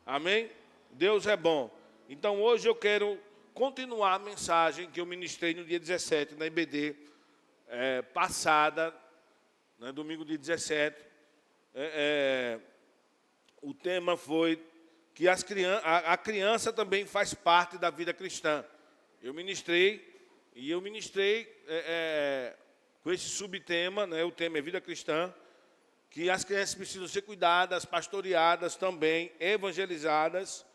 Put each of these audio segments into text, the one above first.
Amém? Deus é bom. Então hoje eu quero continuar a mensagem que eu ministrei no dia 17, na IBD, passada, né, domingo dia 17. O tema foi que a criança também faz parte da vida cristã. Eu ministrei com esse subtema, né, o tema é vida cristã, que as crianças precisam ser cuidadas, pastoreadas também, evangelizadas.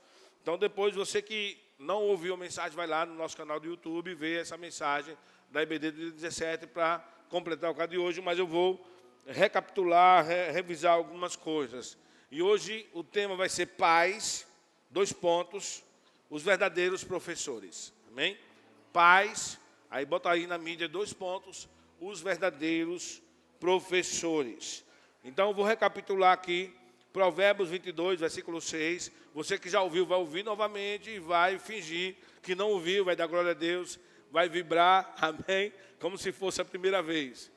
Então, depois, você que não ouviu a mensagem, vai lá no nosso canal do YouTube e vê essa mensagem da IBD do dia 17 para completar o caso de hoje, mas eu vou recapitular, revisar algumas coisas. E hoje o tema vai ser pais, 2 pontos, os verdadeiros professores. Amém? Pais, aí bota aí na mídia 2 pontos, os verdadeiros professores. Então, eu vou recapitular aqui, Provérbios 22, versículo 6. Você que já ouviu, vai ouvir novamente e vai fingir que não ouviu, vai dar glória a Deus, vai vibrar, amém? Como se fosse a primeira vez.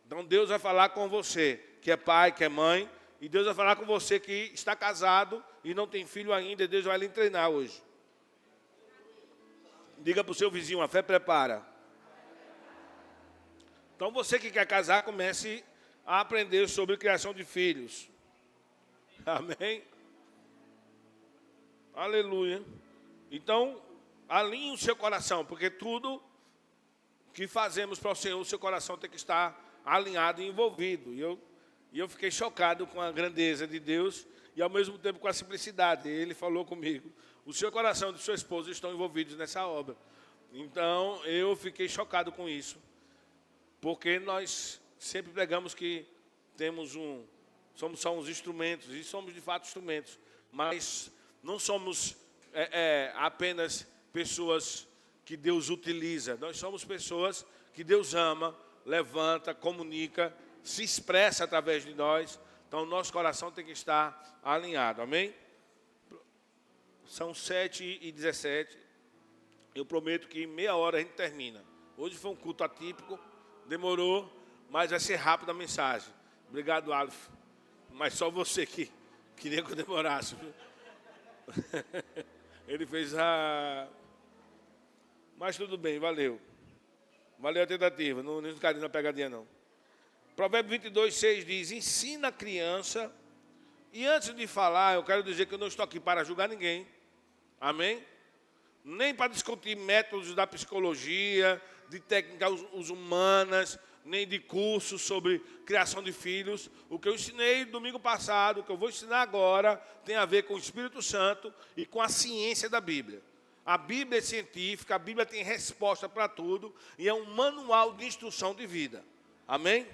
Então, Deus vai falar com você, que é pai, que é mãe, e Deus vai falar com você que está casado e não tem filho ainda, e Deus vai lhe treinar hoje. Diga para o seu vizinho, a fé prepara. Então, você que quer casar, comece a aprender sobre criação de filhos. Amém? Aleluia. Então, alinhe o seu coração, porque tudo que fazemos para o Senhor, o seu coração tem que estar alinhado e envolvido. E eu fiquei chocado com a grandeza de Deus e, ao mesmo tempo, com a simplicidade. Ele falou comigo, o seu coração e de sua esposa estão envolvidos nessa obra. Então, eu fiquei chocado com isso, porque nós sempre pregamos que somos só uns instrumentos, e somos de fato instrumentos, mas não somos apenas pessoas que Deus utiliza, nós somos pessoas que Deus ama, levanta, comunica, se expressa através de nós. Então, nosso coração tem que estar alinhado, amém? São 7h17, eu prometo que em meia hora a gente termina. Hoje foi um culto atípico, demorou, mas vai ser rápido a mensagem. Obrigado, Aleph. Mas só você que queria que eu demorasse. Ele fez Mas tudo bem, valeu. Valeu a tentativa, não caiu na pegadinha não. Provérbios 22, 6 diz, ensina a criança. E antes de falar, eu quero dizer que eu não estou aqui para julgar ninguém. Amém? Nem para discutir métodos da psicologia, de técnicas humanas, nem de cursos sobre criação de filhos. O que eu ensinei domingo passado, o que eu vou ensinar agora, tem a ver com o Espírito Santo e com a ciência da Bíblia. A Bíblia é científica, a Bíblia tem resposta para tudo e é um manual de instrução de vida. Amém?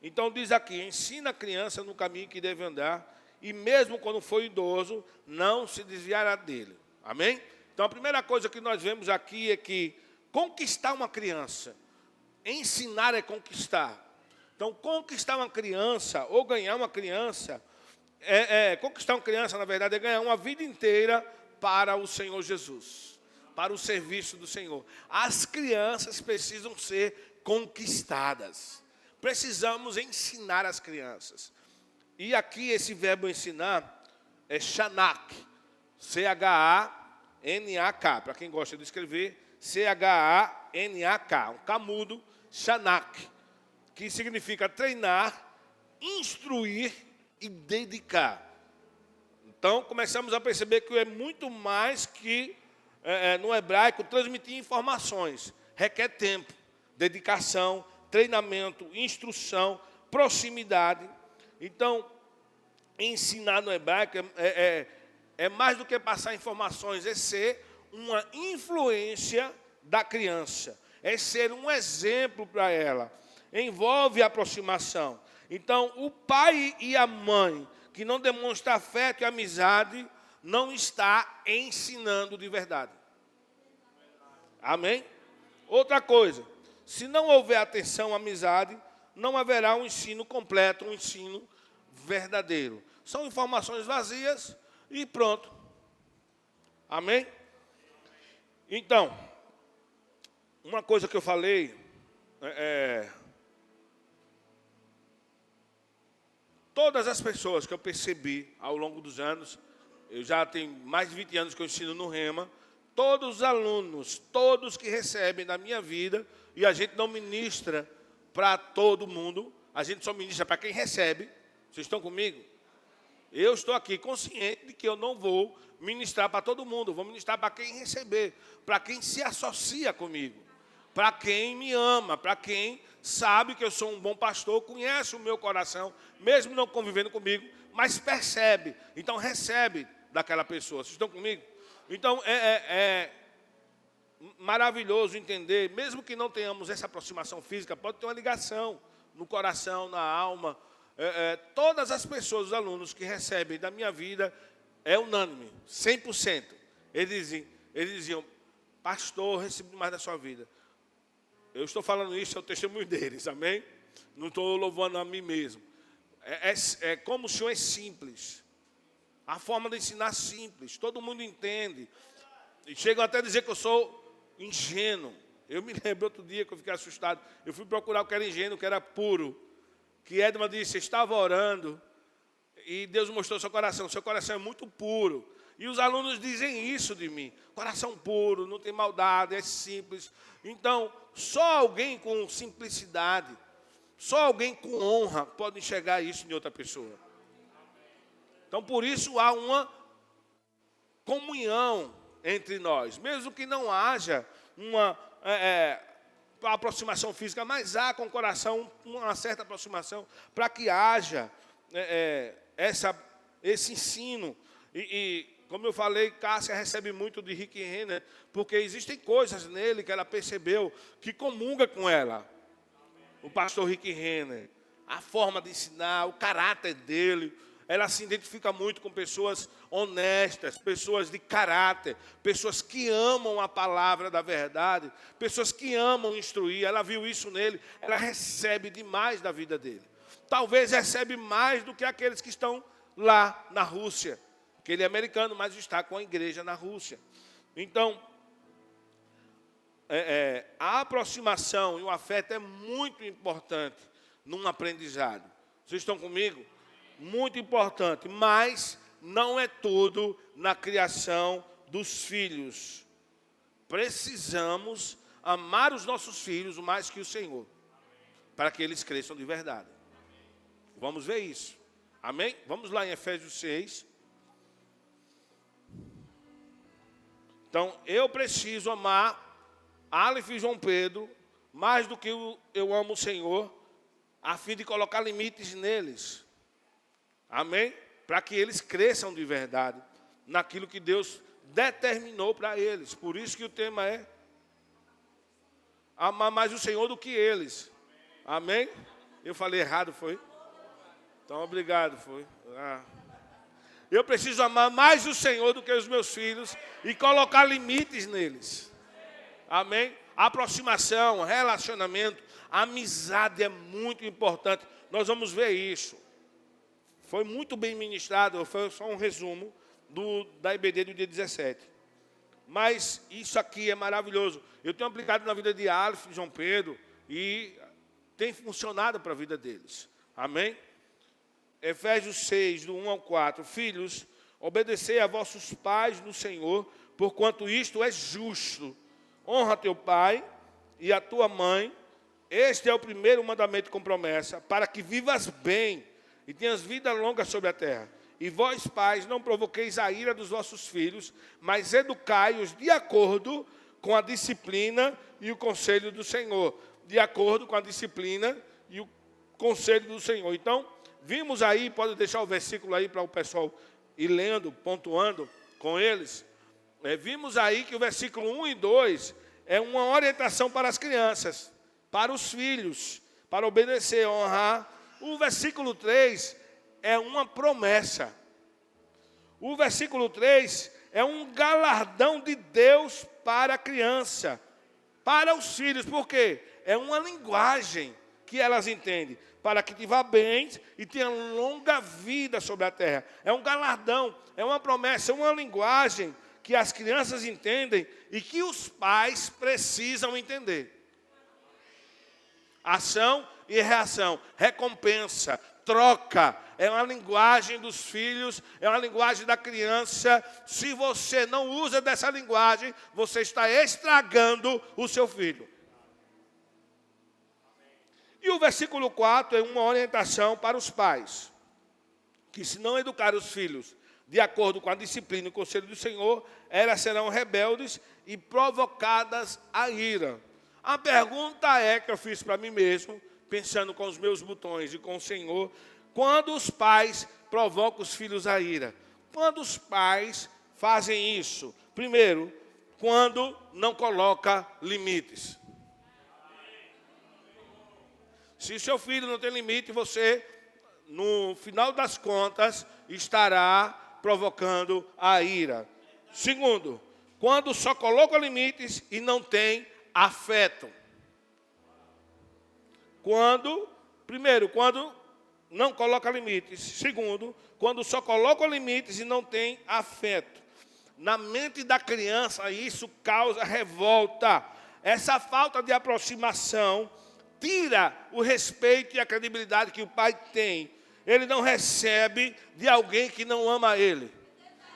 Então diz aqui, ensina a criança no caminho que deve andar e mesmo quando for idoso, não se desviará dele. Amém? Então a primeira coisa que nós vemos aqui é que conquistar uma criança, ensinar é conquistar. Então, conquistar uma criança ou ganhar uma criança, conquistar uma criança, na verdade, é ganhar uma vida inteira para o Senhor Jesus, para o serviço do Senhor. As crianças precisam ser conquistadas. Precisamos ensinar as crianças. E aqui esse verbo ensinar é chanak, C-H-A-N-A-K. Para quem gosta de escrever, C-H-A-N-A-K, um camudo, chanak, que significa treinar, instruir e dedicar. Então, começamos a perceber que é muito mais que, no hebraico, transmitir informações. Requer tempo, dedicação, treinamento, instrução, proximidade. Então, ensinar no hebraico é mais do que passar informações, é ser uma influência da criança, é ser um exemplo para ela, envolve aproximação. Então, o pai e a mãe que não demonstra afeto e amizade, não está ensinando de verdade. Amém? Outra coisa, se não houver atenção, amizade, não haverá um ensino completo, um ensino verdadeiro. São informações vazias e pronto. Amém? Então, uma coisa que eu falei, todas as pessoas que eu percebi ao longo dos anos, Eu já tenho mais de 20 anos que eu ensino no Rema. Todos os alunos, todos que recebem da minha vida, e a gente não ministra para todo mundo, a gente só ministra para quem recebe. Vocês estão comigo? Eu estou aqui consciente de que eu não vou ministrar para todo mundo, vou ministrar para quem receber, para quem se associa comigo, para quem me ama, para quem sabe que eu sou um bom pastor, conhece o meu coração, mesmo não convivendo comigo, mas percebe, então recebe daquela pessoa. Vocês estão comigo? Então é maravilhoso entender, mesmo que não tenhamos essa aproximação física, pode ter uma ligação no coração, na alma. Todas as pessoas, os alunos que recebem da minha vida, é unânime, 100%. Eles diziam, pastor, recebi demais da sua vida. Eu estou falando isso, é o testemunho deles, amém? Não estou louvando a mim mesmo. Como o Senhor é simples. A forma de ensinar simples, todo mundo entende. E chegam até a dizer que eu sou ingênuo. Eu me lembro outro dia que eu fiquei assustado. Eu fui procurar o que era ingênuo, o que era puro. Que Edma disse, estava orando e Deus mostrou seu coração é muito puro. E os alunos dizem isso de mim, coração puro, não tem maldade, é simples. Então, só alguém com simplicidade, só alguém com honra pode enxergar isso em outra pessoa. Então, por isso há uma comunhão entre nós, mesmo que não haja uma aproximação física, mas há com o coração uma certa aproximação para que haja esse ensino. E como eu falei, Cássia recebe muito de Rick Renner, porque existem coisas nele que ela percebeu que comunga com ela. O pastor Rick Renner, a forma de ensinar, o caráter dele. Ela se identifica muito com pessoas honestas, pessoas de caráter, pessoas que amam a palavra da verdade, pessoas que amam instruir. Ela viu isso nele, ela recebe demais da vida dele. Talvez recebe mais do que aqueles que estão lá na Rússia, porque ele é americano, mas está com a igreja na Rússia. Então, a aproximação e o afeto é muito importante num aprendizado. Vocês estão comigo? Muito importante, mas não é tudo na criação dos filhos. Precisamos amar os nossos filhos mais que o Senhor, para que eles cresçam de verdade. Vamos ver isso. Amém? Vamos lá em Efésios 6. Então, eu preciso amar Aleph e João Pedro mais do que eu amo o Senhor, a fim de colocar limites neles. Amém? Para que eles cresçam de verdade naquilo que Deus determinou para eles. Por isso que o tema é amar mais o Senhor do que eles. Amém? Eu falei errado, foi? Então, obrigado, foi. Eu preciso amar mais o Senhor do que os meus filhos e colocar limites neles. Amém? Aproximação, relacionamento, amizade é muito importante. Nós vamos ver isso. Foi muito bem ministrado, foi só um resumo da IBD do dia 17. Mas isso aqui é maravilhoso. Eu tenho aplicado na vida de Aleph e João Pedro e tem funcionado para a vida deles. Amém? Efésios 6, do 1 ao 4. Filhos, obedecei a vossos pais no Senhor, porquanto isto é justo. Honra teu pai e a tua mãe. Este é o primeiro mandamento com promessa, para que vivas bem e tenhas vida longa sobre a terra. E vós, pais, não provoqueis a ira dos vossos filhos, mas educai-os de acordo com a disciplina e o conselho do Senhor. De acordo com a disciplina e o conselho do Senhor. Então, vimos aí, pode deixar o versículo aí para o pessoal ir lendo, pontuando com eles. Vimos aí que o versículo 1 e 2 é uma orientação para as crianças, para os filhos, para obedecer, honrar. O versículo 3 é uma promessa. O versículo 3 é um galardão de Deus para a criança, para os filhos. Por quê? É uma linguagem que elas entendem, para que te vá bem e tenha longa vida sobre a terra. É um galardão, é uma promessa, é uma linguagem que as crianças entendem e que os pais precisam entender. Ação e reação, recompensa, troca, é uma linguagem dos filhos, é uma linguagem da criança. Se você não usa dessa linguagem, você está estragando o seu filho. E o versículo 4 é uma orientação para os pais, que se não educar os filhos de acordo com a disciplina e o conselho do Senhor, elas serão rebeldes e provocadas à ira. A pergunta é que eu fiz para mim mesmo, pensando com os meus botões e com o Senhor, quando os pais provocam os filhos à ira? Quando os pais fazem isso? Primeiro, quando não coloca limites. Se o seu filho não tem limite, você, no final das contas, estará provocando a ira. Segundo, quando só coloca limites e não tem afeto. Primeiro, quando não coloca limites. Segundo, quando só coloca limites e não tem afeto. Na mente da criança, isso causa revolta. Essa falta de aproximação tira o respeito e a credibilidade que o pai tem. Ele não recebe de alguém que não ama ele,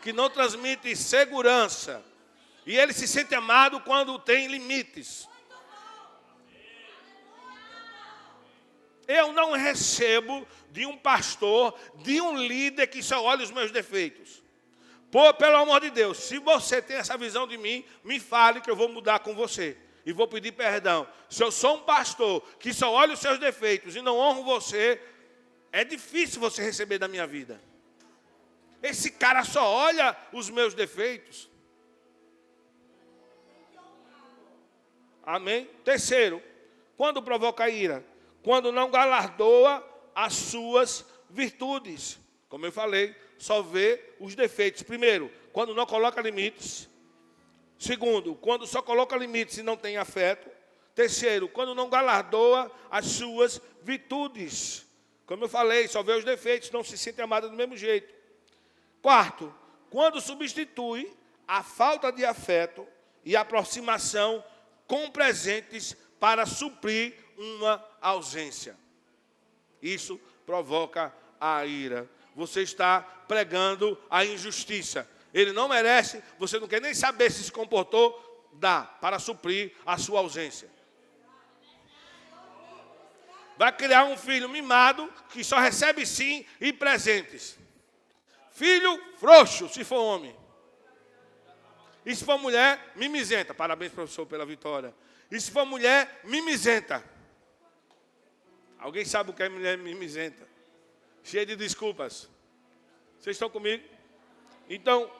que não transmite segurança. E ele se sente amado quando tem limites. Eu não recebo de um pastor, de um líder que só olha os meus defeitos. Pô, pelo amor de Deus, se você tem essa visão de mim, me fale que eu vou mudar com você. E vou pedir perdão. Se eu sou um pastor que só olha os seus defeitos e não honro você, é difícil você receber da minha vida. Esse cara só olha os meus defeitos. Amém? Terceiro, quando provoca ira? Quando não galardoa as suas virtudes. Como eu falei, só vê os defeitos. Primeiro, quando não coloca limites. Segundo, quando só coloca limites e não tem afeto. Terceiro, quando não galardoa as suas virtudes. Como eu falei, só vê os defeitos, não se sente amado do mesmo jeito. Quarto, quando substitui a falta de afeto e aproximação com presentes para suprir uma ausência. Isso provoca a ira. Você está pregando a injustiça. Ele não merece, você não quer nem saber se comportou, dá para suprir a sua ausência. Vai criar um filho mimado que só recebe sim e presentes. Filho frouxo, se for homem. E se for mulher, mimizenta. Parabéns, professor, pela vitória. E se for mulher, mimizenta. Alguém sabe o que é mulher mimizenta? Cheia de desculpas. Vocês estão comigo? Então,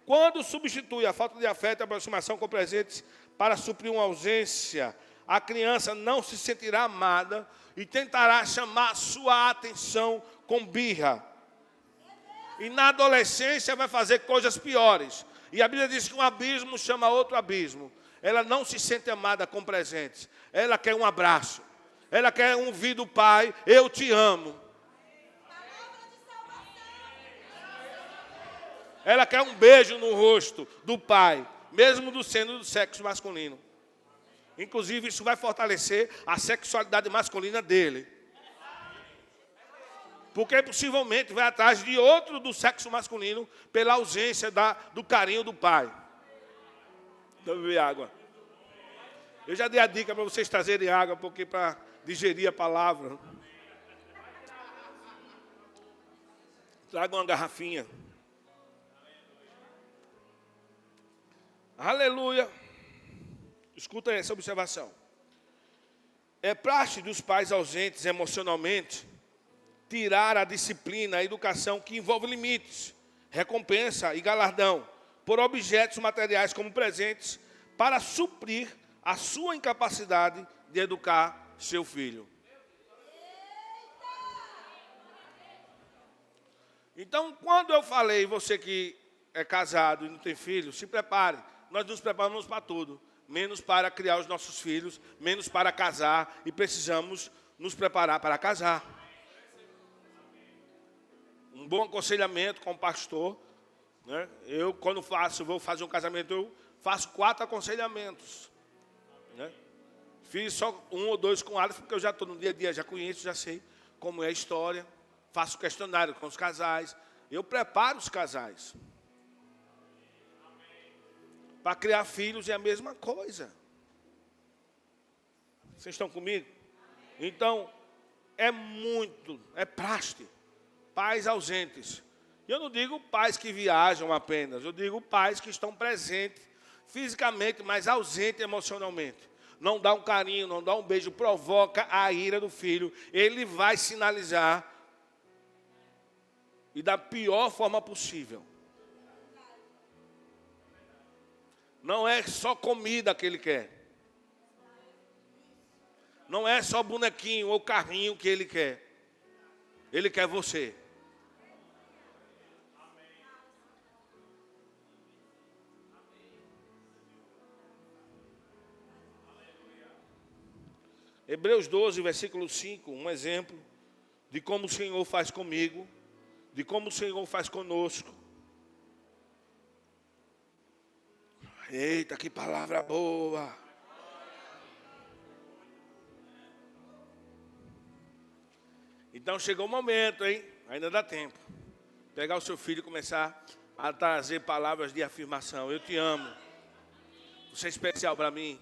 quando substitui a falta de afeto e aproximação com presentes para suprir uma ausência, a criança não se sentirá amada e tentará chamar sua atenção com birra. E na adolescência vai fazer coisas piores. E a Bíblia diz que um abismo chama outro abismo. Ela não se sente amada com presentes. Ela quer um abraço. Ela quer ouvir do pai, eu te amo. Ela quer um beijo no rosto do pai, mesmo sendo do sexo masculino. Inclusive, isso vai fortalecer a sexualidade masculina dele. Porque possivelmente vai atrás de outro do sexo masculino pela ausência do carinho do pai. Então, beber água. Eu já dei a dica para vocês trazerem água, porque para digerir a palavra. Traga uma garrafinha. Aleluia. Escuta essa observação. É praxe dos pais ausentes emocionalmente tirar a disciplina, a educação que envolve limites, recompensa e galardão por objetos materiais como presentes para suprir a sua incapacidade de educar seu filho. Então, quando eu falei, você que é casado e não tem filho, se prepare. Nós nos preparamos para tudo, menos para criar os nossos filhos, menos para casar, e precisamos nos preparar para casar. Um bom aconselhamento com o pastor, né? Eu, quando vou fazer um casamento, eu faço 4 aconselhamentos, né? Fiz só 1 ou 2 com Alex, porque eu já estou no dia a dia, já conheço, já sei como é a história. faço questionário com os casais, eu preparo os casais. Para criar filhos é a mesma coisa. Vocês estão comigo? Então, é praxe, pais ausentes. E eu não digo pais que viajam apenas, eu digo pais que estão presentes fisicamente, mas ausentes emocionalmente. Não dá um carinho, não dá um beijo, provoca a ira do filho. Ele vai sinalizar e da pior forma possível. Não é só comida que ele quer. Não é só bonequinho ou carrinho que ele quer. Ele quer você. Hebreus 12, versículo 5, um exemplo de como o Senhor faz comigo, de como o Senhor faz conosco. Eita, que palavra boa! Então chegou o momento, hein? Ainda dá tempo. Pegar o seu filho e começar a trazer palavras de afirmação. Eu te amo. Você é especial para mim.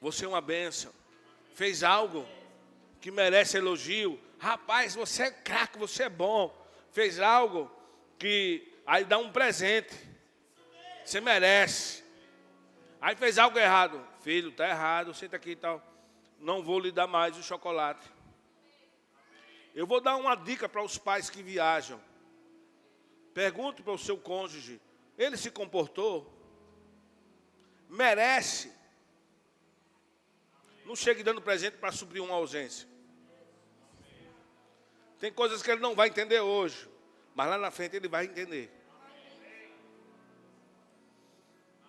Você é uma bênção. Fez algo que merece elogio. Rapaz, você é craque, você é bom. Fez algo que aí dá um presente. Você merece. Aí fez algo errado. Filho, está errado, senta aqui e tal. Não vou lhe dar mais o chocolate. Eu vou dar uma dica para os pais que viajam. Pergunte para o seu cônjuge. Ele se comportou? Merece? Não chegue dando presente para suprir uma ausência. Tem coisas que ele não vai entender hoje, mas lá na frente ele vai entender.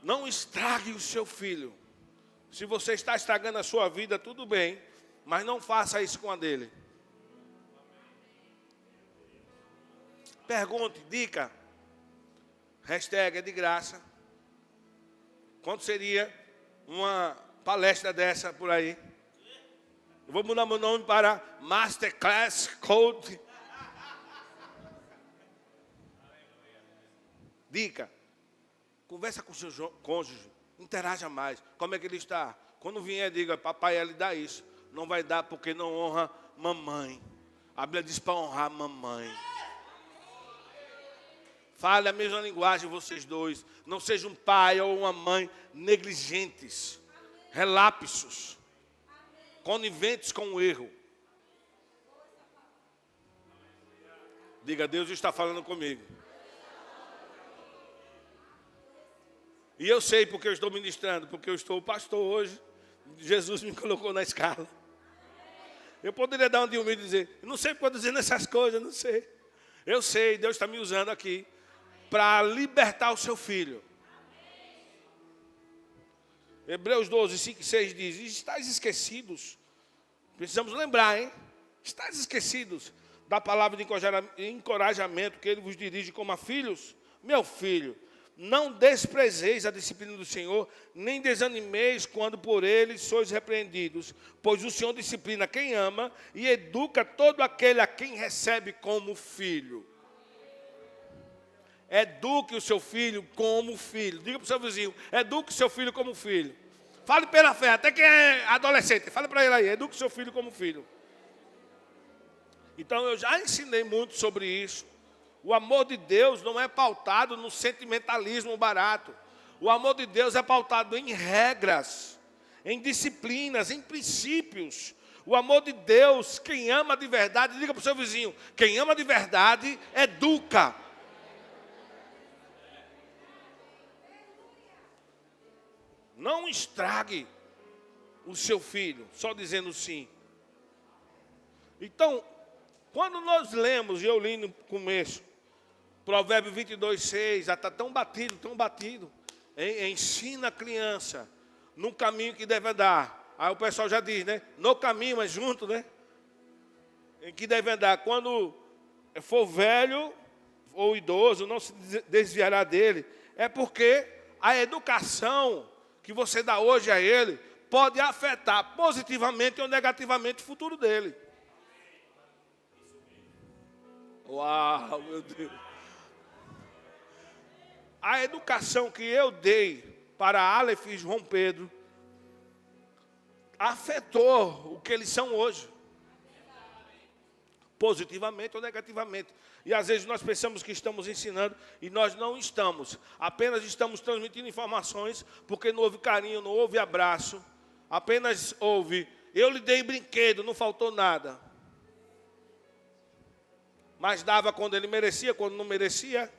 Não estrague o seu filho. Se você está estragando a sua vida, tudo bem, mas não faça isso com a dele. Pergunte, dica. Hashtag é de graça. Quanto seria uma palestra dessa por aí? Eu vou mudar meu nome para Masterclass Code. Dica. Conversa com o seu cônjuge. Interaja mais. Como é que ele está? Quando vier, diga, papai, ele dá isso. Não vai dar porque não honra mamãe. A Bíblia diz para honrar mamãe. Fale a mesma linguagem vocês dois. Não seja um pai ou uma mãe negligentes, relapsos, coniventes com o erro. Diga, Deus está falando comigo. E eu sei porque eu estou ministrando, porque eu estou pastor hoje. Jesus me colocou na escala. Eu poderia dar um de humilde e dizer, não sei porque eu estou dizendo essas coisas, não sei. Eu sei, Deus está me usando aqui para libertar o seu filho. Hebreus 12, 5 e 6 diz, estáis esquecidos. Precisamos lembrar, hein? Estáis esquecidos da palavra de encorajamento que ele vos dirige como a filhos. Meu filho, não desprezeis a disciplina do Senhor, nem desanimeis quando por ele sois repreendidos. Pois o Senhor disciplina quem ama e educa todo aquele a quem recebe como filho. Eduque o seu filho como filho. Diga para o seu vizinho, eduque o seu filho como filho. Fale pela fé, até quem é adolescente, fale para ele aí, eduque o seu filho como filho. Então eu já ensinei muito sobre isso. O amor de Deus não é pautado no sentimentalismo barato. O amor de Deus é pautado em regras, em disciplinas, em princípios. O amor de Deus, quem ama de verdade, diga para o seu vizinho, quem ama de verdade, educa. Não estrague o seu filho, só dizendo sim. Então, quando nós lemos, e eu li no começo, Provérbio 22, 6, já está tão batido. Ensina a criança no caminho que deve andar. Aí o pessoal já diz, né? No caminho, mas junto, né? Em que deve andar. Quando for velho ou idoso, não se desviará dele. É porque a educação que você dá hoje a ele pode afetar positivamente ou negativamente o futuro dele. Uau, meu Deus. A educação que eu dei para Aleph e João Pedro afetou o que eles são hoje. Positivamente ou negativamente. E às vezes nós pensamos que estamos ensinando e nós não estamos. Apenas estamos transmitindo informações porque não houve carinho, não houve abraço. Apenas houve, eu lhe dei brinquedo, não faltou nada. Mas dava quando ele merecia, quando não merecia.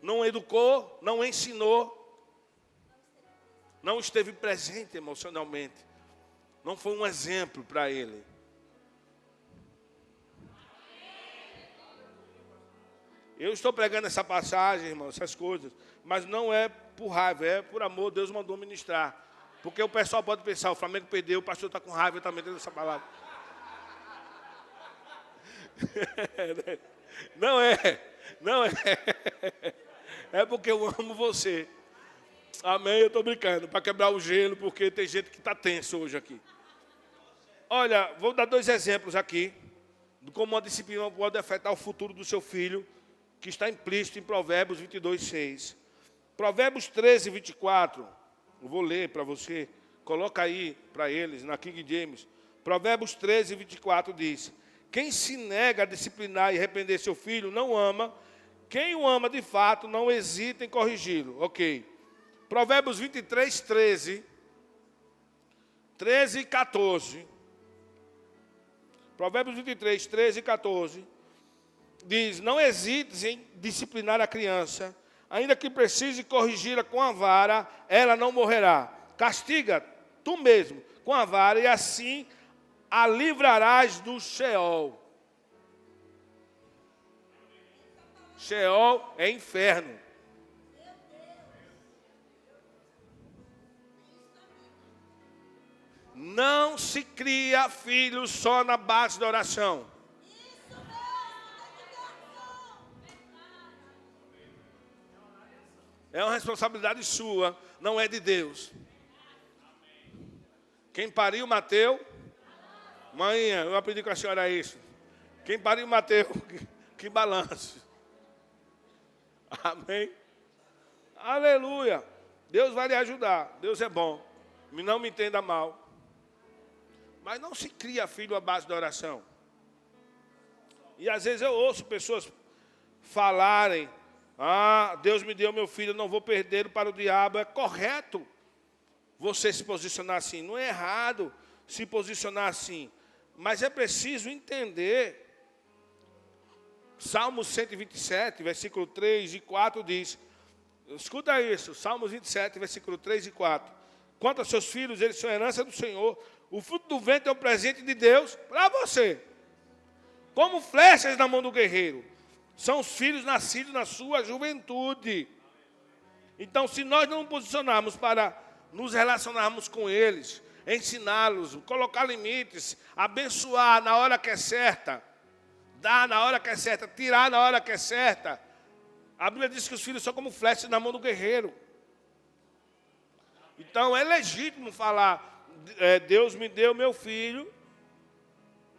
Não educou, não ensinou. Não esteve presente emocionalmente. Não foi um exemplo para ele. Eu estou pregando essa passagem, irmão, essas coisas, mas não é por raiva, é por amor, Deus mandou ministrar. Porque o pessoal pode pensar, o Flamengo perdeu, o pastor está com raiva, eu também tenho essa palavra. Não é. É porque eu amo você. Amém, eu estou brincando, para quebrar o gelo, porque tem gente que está tenso hoje aqui. Olha, vou dar 2 exemplos aqui, de como uma disciplina pode afetar o futuro do seu filho, que está implícito em Provérbios 22:6. Provérbios 13:24, eu vou ler para você, coloca aí para eles, na King James. Provérbios 13:24 diz: quem se nega a disciplinar e repreender seu filho não ama, quem o ama de fato não hesita em corrigi-lo. Ok. Provérbios 23:13, 13 e 14. Provérbios 23, 13 e 14. Diz, não hesites em disciplinar a criança, ainda que precise corrigi-la com a vara, ela não morrerá. Castiga tu mesmo com a vara, e assim a livrarás do Sheol. Sheol é inferno. Não se cria filho só na base da oração. É uma responsabilidade sua, não é de Deus. Quem pariu, Mateus. Mãe, eu aprendi com a senhora isso. Quem pariu, Mateus, que balanço. Amém? Aleluia. Deus vai lhe ajudar. Deus é bom. Não me entenda mal. Mas não se cria filho à base da oração. E às vezes eu ouço pessoas falarem, Deus me deu meu filho, eu não vou perder para o diabo. É correto você se posicionar assim. Não é errado se posicionar assim. Mas é preciso entender. Salmos 127, versículo 3 e 4 diz, escuta isso, Salmos 27, versículo 3 e 4. Quanto aos seus filhos, eles são herança do Senhor. O fruto do ventre é um presente de Deus para você. Como flechas na mão do guerreiro. São os filhos nascidos na sua juventude. Então, se nós não nos posicionarmos para nos relacionarmos com eles, ensiná-los, colocar limites, abençoar na hora que é certa, dar na hora que é certa, tirar na hora que é certa. A Bíblia diz que os filhos são como flechas na mão do guerreiro. Então, é legítimo falar, Deus me deu meu filho,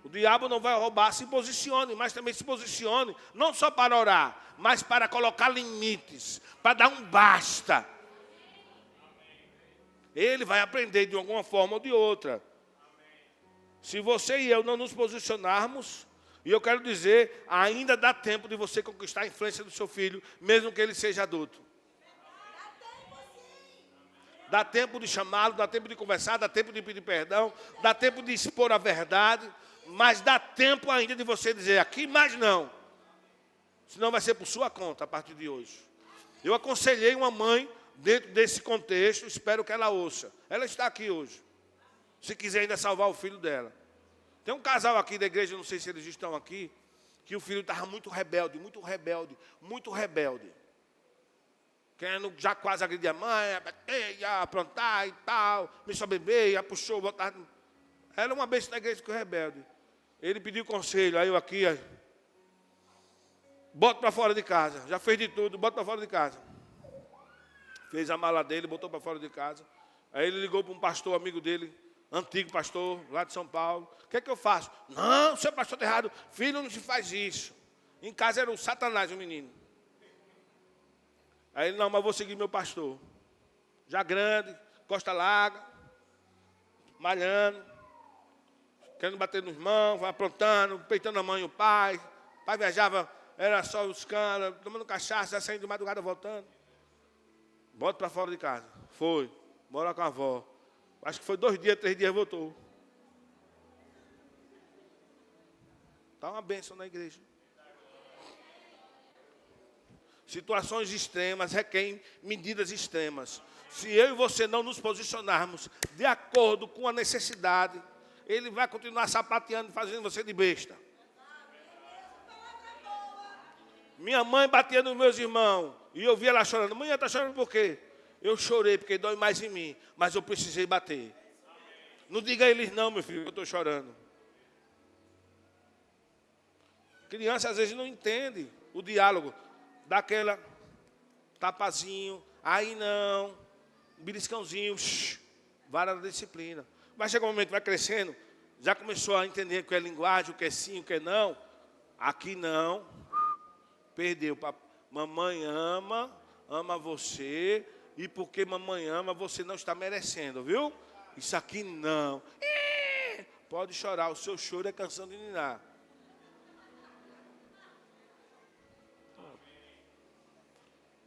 o diabo não vai roubar, se posicione, mas também se posicione, não só para orar, mas para colocar limites, para dar um basta. Ele vai aprender de alguma forma ou de outra. Se você e eu não nos posicionarmos, e eu quero dizer, ainda dá tempo de você conquistar a influência do seu filho, mesmo que ele seja adulto. Dá tempo de chamá-lo, dá tempo de conversar, dá tempo de pedir perdão, dá tempo de expor a verdade, mas dá tempo ainda de você dizer, aqui mais não. Senão vai ser por sua conta a partir de hoje. Eu aconselhei uma mãe dentro desse contexto, espero que ela ouça. Ela está aqui hoje. Se quiser ainda salvar o filho dela. Tem um casal aqui da igreja, não sei se eles estão aqui, que o filho estava muito rebelde, muito rebelde, muito rebelde. Querendo já quase agredir a mãe, ia aprontar e tal, começou a beber, ia puxou, botar. Era uma besta da igreja que rebelde. Ele pediu conselho, aí eu aqui, bota para fora de casa. Já fez de tudo, bota para fora de casa. Fez a mala dele, botou para fora de casa. Aí ele ligou para um pastor amigo dele, antigo pastor, lá de São Paulo. O que é que eu faço? Não, seu pastor está errado. Filho, não se faz isso. Em casa era o Satanás, o menino. Aí ele, não, mas vou seguir meu pastor. Já grande, costa larga, malhando, querendo bater nos irmãos, vai aprontando, peitando a mãe e o pai. O pai viajava, era só os caras, tomando cachaça, já saindo de madrugada, voltando. Bota para fora de casa. Foi, mora com a avó. Acho que foi 2 dias, 3 dias, voltou. Está uma bênção na igreja. Situações extremas requerem medidas extremas. Se eu e você não nos posicionarmos de acordo com a necessidade, ele vai continuar sapateando e fazendo você de besta. Minha mãe batia nos meus irmãos e eu via ela chorando. Mãe, está chorando por quê? Eu chorei porque dói mais em mim, mas eu precisei bater. Não diga a eles não, meu filho, que eu estou chorando. Criança às vezes não entende o diálogo. Dá aquela tapazinho, aí não, beliscãozinho, vara da disciplina. Vai chegar um momento, vai crescendo, já começou a entender o que é linguagem, o que é sim, o que é não. Aqui não, perdeu. Mamãe ama você, e porque mamãe ama, você não está merecendo, viu? Isso aqui não. Pode chorar, o seu choro é canção de ninar.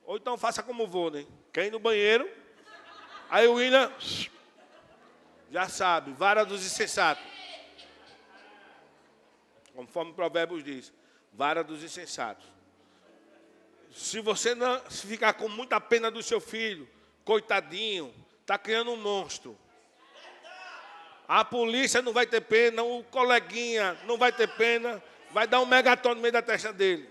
Ou então faça como vou, né? Quer ir no banheiro, aí o William já sabe, vara dos insensatos. Conforme o Provérbios diz, vara dos insensatos. Se você não se ficar com muita pena do seu filho, coitadinho, está criando um monstro. A polícia não vai ter pena, o coleguinha não vai ter pena, vai dar um megatron no meio da testa dele.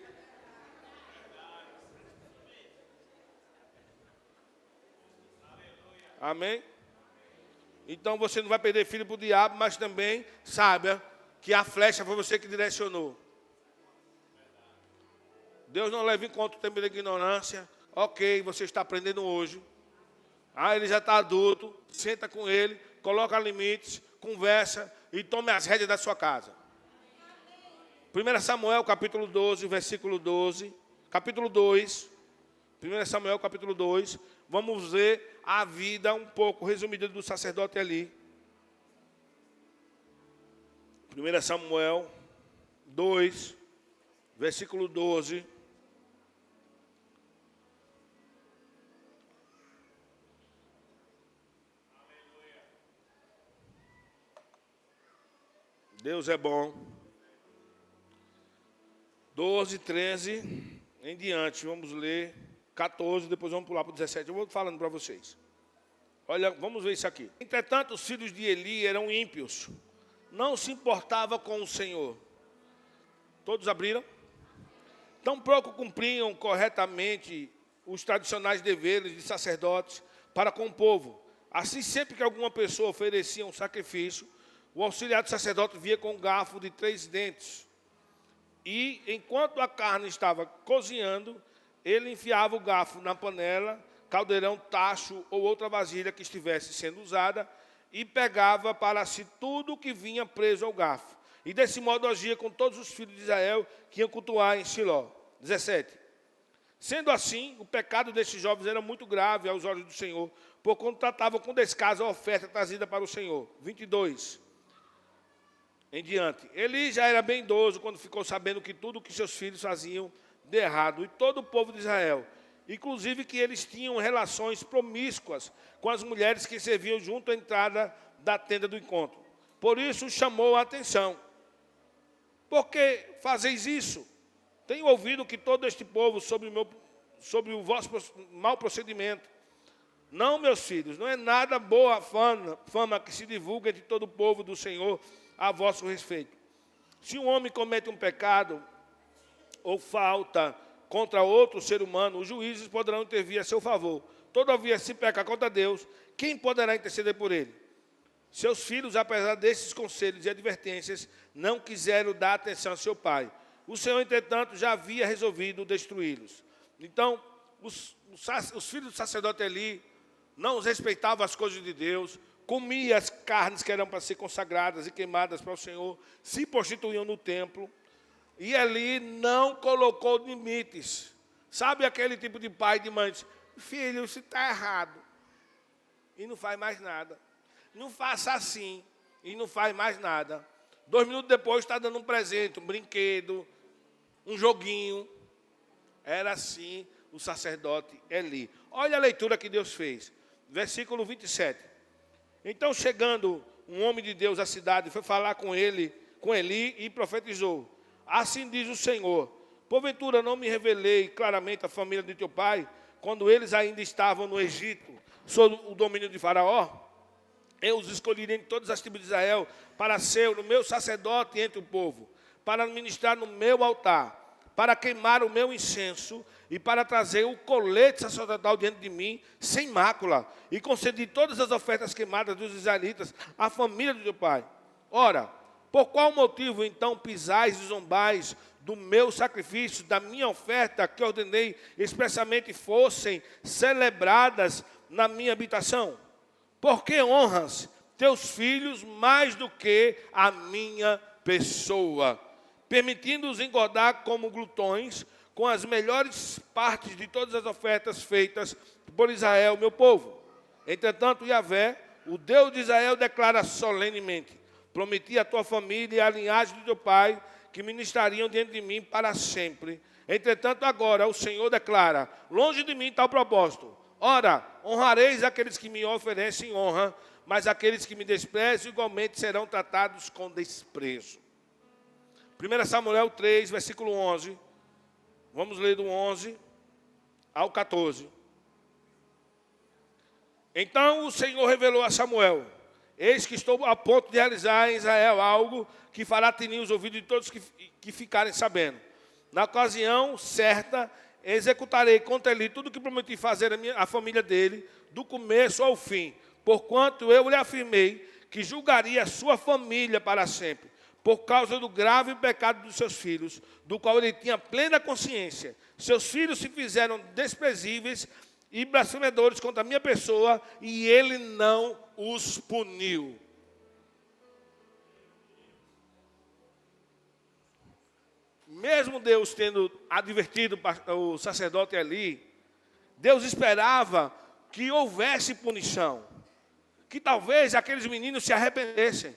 Amém? Então você não vai perder filho para o diabo, mas também saiba que a flecha foi você que direcionou. Deus não leva em conta o tempo da ignorância. Ok, você está aprendendo hoje. Ele já está adulto. Senta com ele, coloca limites, conversa e tome as rédeas da sua casa. 1 Samuel, capítulo 12, versículo 12. Capítulo 2. 1 Samuel, capítulo 2. Vamos ver a vida um pouco resumida do sacerdote ali. 1 Samuel 2, versículo 12. Deus é bom. 12, 13 em diante. Vamos ler 14, depois vamos pular para o 17. Eu vou falando para vocês. Olha, vamos ver isso aqui. Entretanto, os filhos de Eli eram ímpios. Não se importava com o Senhor. Todos abriram? Tampouco cumpriam corretamente os tradicionais deveres de sacerdotes para com o povo. Assim, sempre que alguma pessoa oferecia um sacrifício, o auxiliar do sacerdote via com um garfo de 3 dentes. E, enquanto a carne estava cozinhando, ele enfiava o garfo na panela, caldeirão, tacho ou outra vasilha que estivesse sendo usada e pegava para si tudo o que vinha preso ao garfo. E desse modo agia com todos os filhos de Israel que iam cultuar em Siló. 17. Sendo assim, o pecado destes jovens era muito grave aos olhos do Senhor, porquanto tratavam com descaso a oferta trazida para o Senhor. 22. Em diante. Eli já era bem idoso quando ficou sabendo que tudo o que seus filhos faziam de errado, e todo o povo de Israel, inclusive que eles tinham relações promíscuas com as mulheres que serviam junto à entrada da tenda do encontro. Por isso chamou a atenção. Por que fazeis isso? Tenho ouvido que todo este povo sobre o vosso mau procedimento. Não, meus filhos, não é nada boa fama que se divulga entre todo o povo do Senhor a vosso respeito. Se um homem comete um pecado ou falta contra outro ser humano, os juízes poderão intervir a seu favor. Todavia, se peca contra Deus, quem poderá interceder por ele? Seus filhos, apesar desses conselhos e advertências, não quiseram dar atenção a seu pai. O Senhor, entretanto, já havia resolvido destruí-los. Então, os filhos do sacerdote Eli não respeitavam as coisas de Deus, comiam as carnes que eram para ser consagradas e queimadas para o Senhor, se prostituíam no templo. E Eli não colocou limites. Sabe aquele tipo de pai e de mãe? Diz, filho, isso está errado. E não faz mais nada. Não faça assim. E não faz mais nada. 2 minutos depois está dando um presente, um brinquedo, um joguinho. Era assim o sacerdote Eli. Olha a leitura que Deus fez. Versículo 27. Então, chegando um homem de Deus à cidade, foi falar com Eli e profetizou. Assim diz o Senhor, porventura não me revelei claramente a família de teu pai, quando eles ainda estavam no Egito, sob o domínio de Faraó? Eu os escolhi entre todas as tribos de Israel para ser o meu sacerdote entre o povo, para ministrar no meu altar, para queimar o meu incenso e para trazer o colete sacerdotal diante de mim, sem mácula, e concedi todas as ofertas queimadas dos israelitas à família do teu pai. Ora, por qual motivo então pisais e zombais do meu sacrifício, da minha oferta, que ordenei expressamente fossem celebradas na minha habitação? Por que honras teus filhos mais do que a minha pessoa, permitindo-os engordar como glutões, com as melhores partes de todas as ofertas feitas por Israel, meu povo? Entretanto, Yahvé, o Deus de Israel, declara solenemente, prometi à tua família e à linhagem do teu pai, que ministrariam diante de mim para sempre. Entretanto, agora o Senhor declara, longe de mim tal propósito. Ora, honrareis aqueles que me oferecem honra, mas aqueles que me desprezam igualmente serão tratados com desprezo. 1 Samuel 3, versículo 11. Vamos ler do 11 ao 14. Então o Senhor revelou a Samuel, eis que estou a ponto de realizar em Israel algo que fará tinir os ouvidos de todos que ficarem sabendo. Na ocasião certa, executarei contra ele tudo o que prometi fazer a família dele, do começo ao fim, porquanto eu lhe afirmei que julgaria a sua família para sempre, por causa do grave pecado dos seus filhos, do qual ele tinha plena consciência. Seus filhos se fizeram desprezíveis e blasfemadores contra a minha pessoa, e ele não os puniu. Mesmo Deus tendo advertido o sacerdote Eli, Deus esperava que houvesse punição, que talvez aqueles meninos se arrependessem.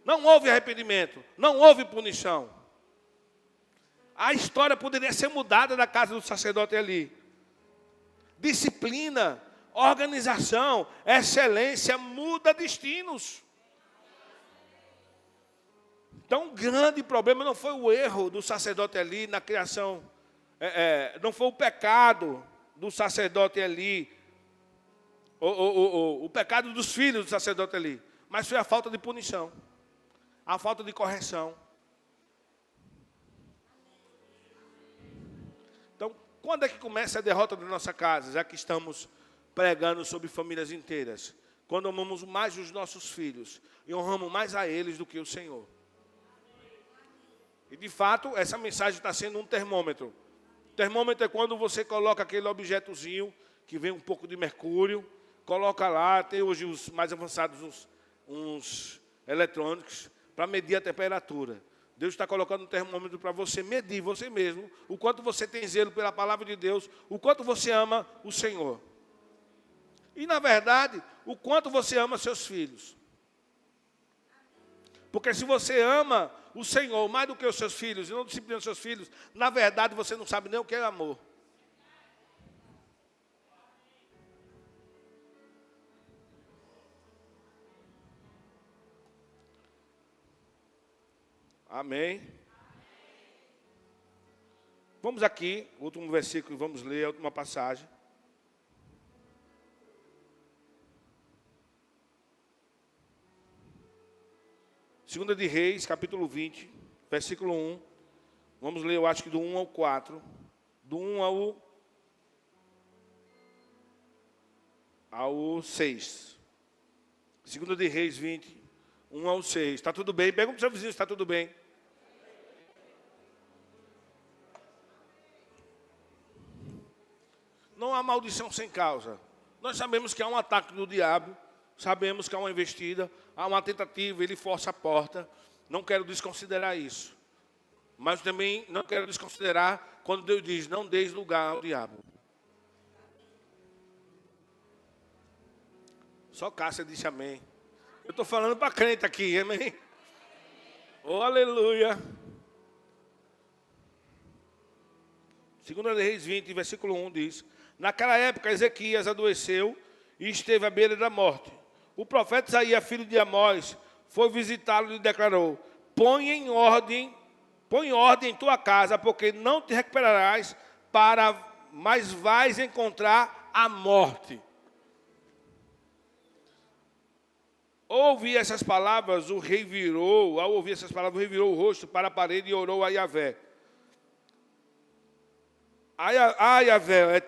Não houve arrependimento, não houve punição. A história poderia ser mudada da casa do sacerdote Eli. Disciplina, organização, excelência muda destinos. Então, o grande problema não foi o erro do sacerdote Eli na criação, não foi o pecado do sacerdote Eli, o pecado dos filhos do sacerdote Eli, mas foi a falta de punição, a falta de correção. Então, quando é que começa a derrota da nossa casa? Já que estamos pregando sobre famílias inteiras. Quando amamos mais os nossos filhos e honramos mais a eles do que o Senhor. E, de fato, essa mensagem está sendo um termômetro. Termômetro é quando você coloca aquele objetozinho que vem um pouco de mercúrio, coloca lá, tem hoje os mais avançados, uns eletrônicos, para medir a temperatura. Deus está colocando um termômetro para você medir você mesmo, o quanto você tem zelo pela palavra de Deus, o quanto você ama o Senhor. E, na verdade, o quanto você ama seus filhos. Porque se você ama o Senhor mais do que os seus filhos, e não disciplina os seus filhos, na verdade você não sabe nem o que é amor. Amém. Vamos aqui, o último versículo, vamos ler a última passagem. Segunda de Reis, capítulo 20, versículo 1. Vamos ler, eu acho que do 1 ao 4. Do 1 ao 6. Segunda de Reis 20, 1 ao 6. Está tudo bem? Pergunta para o seu vizinho se está tudo bem. Não há maldição sem causa. Nós sabemos que há um ataque do diabo. Sabemos que há uma investida, há uma tentativa, ele força a porta. Não quero desconsiderar isso. Mas também não quero desconsiderar quando Deus diz, não deis lugar ao diabo. Só Cássia disse amém. Eu estou falando para crente aqui, amém? Oh, aleluia. 2 Reis 20, versículo 1 diz, naquela época Ezequias adoeceu e esteve à beira da morte. O profeta Isaías, filho de Amós, foi visitá-lo e declarou, põe em ordem em tua casa, porque não te recuperarás, mas vais encontrar a morte. Ao ouvir essas palavras, o rei virou o rosto para a parede e orou a Yahvé. Yahvé,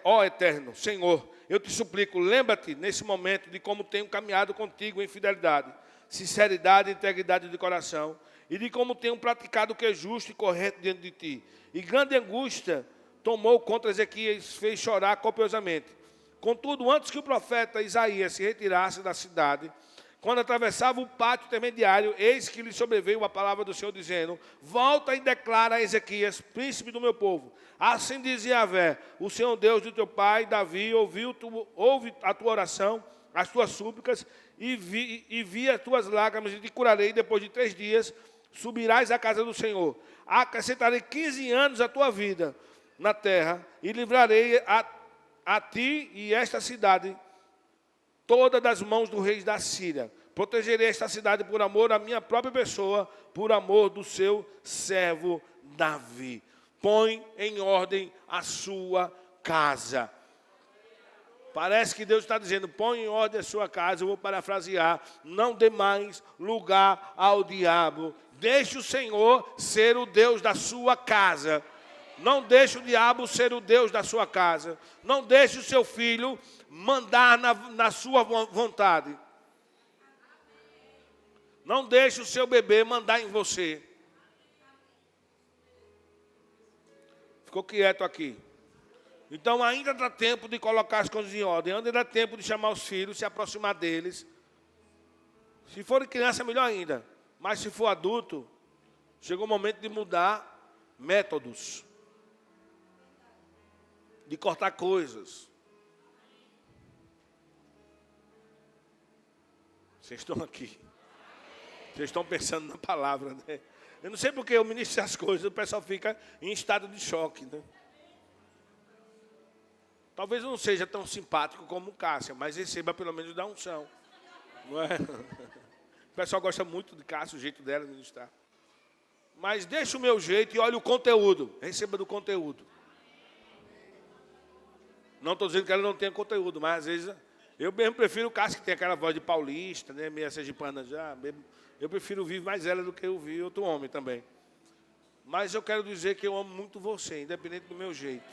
ó eterno, Senhor, eu te suplico, lembra-te nesse momento de como tenho caminhado contigo em fidelidade, sinceridade e integridade de coração, e de como tenho praticado o que é justo e correto diante de ti. E grande angústia tomou contra Ezequias, fez chorar copiosamente. Contudo, antes que o profeta Isaías se retirasse da cidade, quando atravessava o pátio intermediário, eis que lhe sobreveio a palavra do Senhor, dizendo, volta e declara a Ezequias, príncipe do meu povo. Assim dizia Yahvé, o Senhor Deus do teu pai, Davi, ouve a tua oração, as tuas súplicas, e vi as tuas lágrimas, e te curarei. Depois de 3 dias, subirás à casa do Senhor. Acrescentarei 15 anos à tua vida na terra, e livrarei a ti e esta cidade toda das mãos do rei da Síria. Protegerei esta cidade por amor à minha própria pessoa, por amor do seu servo Davi. Põe em ordem a sua casa. Parece que Deus está dizendo, põe em ordem a sua casa. Eu vou parafrasear, não dê mais lugar ao diabo. Deixe o Senhor ser o Deus da sua casa. Não deixe o diabo ser o Deus da sua casa. Não deixe o seu filho mandar na sua vontade. Não deixe o seu bebê mandar em você. Ficou quieto aqui. Então ainda dá tempo de colocar as coisas em ordem. Ainda dá tempo de chamar os filhos, se aproximar deles. Se for criança, melhor ainda. Mas se for adulto, chegou o momento de mudar métodos. De cortar coisas. Vocês estão aqui. Vocês estão pensando na palavra, né? Eu não sei porque eu ministro as coisas, o pessoal fica em estado de choque, né? Talvez eu não seja tão simpático como o Cássia, mas receba pelo menos da unção. Não é? O pessoal gosta muito de Cássia, o jeito dela ministrar. Mas deixa o meu jeito e olha o conteúdo. Receba do conteúdo. Não estou dizendo que ela não tenha conteúdo, mas às vezes eu mesmo prefiro o Cássio, que tem aquela voz de paulista, né, meia sergipana já. Eu prefiro ouvir mais ela do que ouvir outro homem também. Mas eu quero dizer que eu amo muito você, independente do meu jeito.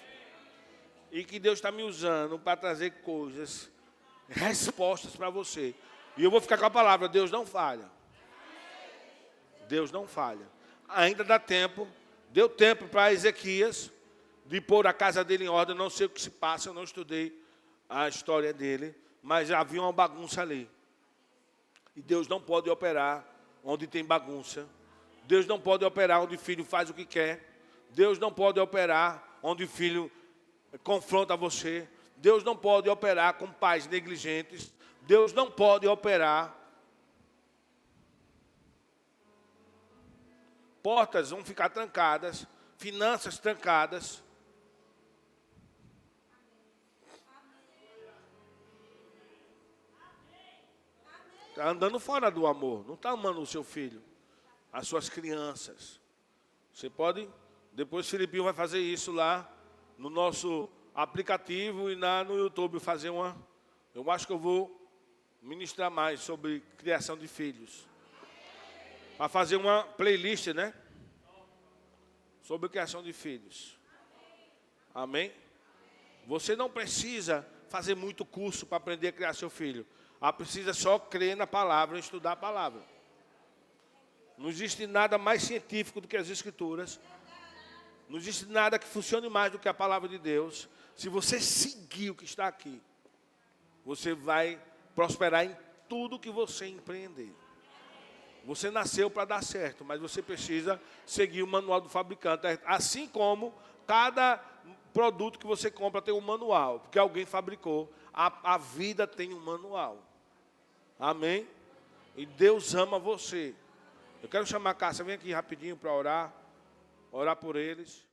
E que Deus está me usando para trazer coisas, respostas para você. E eu vou ficar com a palavra, Deus não falha. Deus não falha. Ainda dá tempo, deu tempo para Ezequias de pôr a casa dele em ordem. Não sei o que se passa, eu não estudei a história dele, mas havia uma bagunça ali. E Deus não pode operar onde tem bagunça. Deus não pode operar onde o filho faz o que quer. Deus não pode operar onde o filho confronta você. Deus não pode operar com pais negligentes. Deus não pode operar. Portas vão ficar trancadas, finanças trancadas. Está andando fora do amor, não está amando o seu filho, as suas crianças. Você pode, depois o Filipinho vai fazer isso lá no nosso aplicativo e no YouTube fazer uma. Eu acho que eu vou ministrar mais sobre criação de filhos. Para fazer uma playlist, né? Sobre criação de filhos. Amém? Você não precisa fazer muito curso para aprender a criar seu filho. Precisa só crer na palavra e estudar a palavra. Não existe nada mais científico do que as Escrituras. Não existe nada que funcione mais do que a palavra de Deus. Se você seguir o que está aqui, você vai prosperar em tudo que você empreender. Você nasceu para dar certo, mas você precisa seguir o manual do fabricante. Assim como cada produto que você compra tem um manual, porque alguém fabricou. A vida tem um manual. Amém? E Deus ama você. Eu quero chamar a Cássia, vem aqui rapidinho para orar. Orar por eles.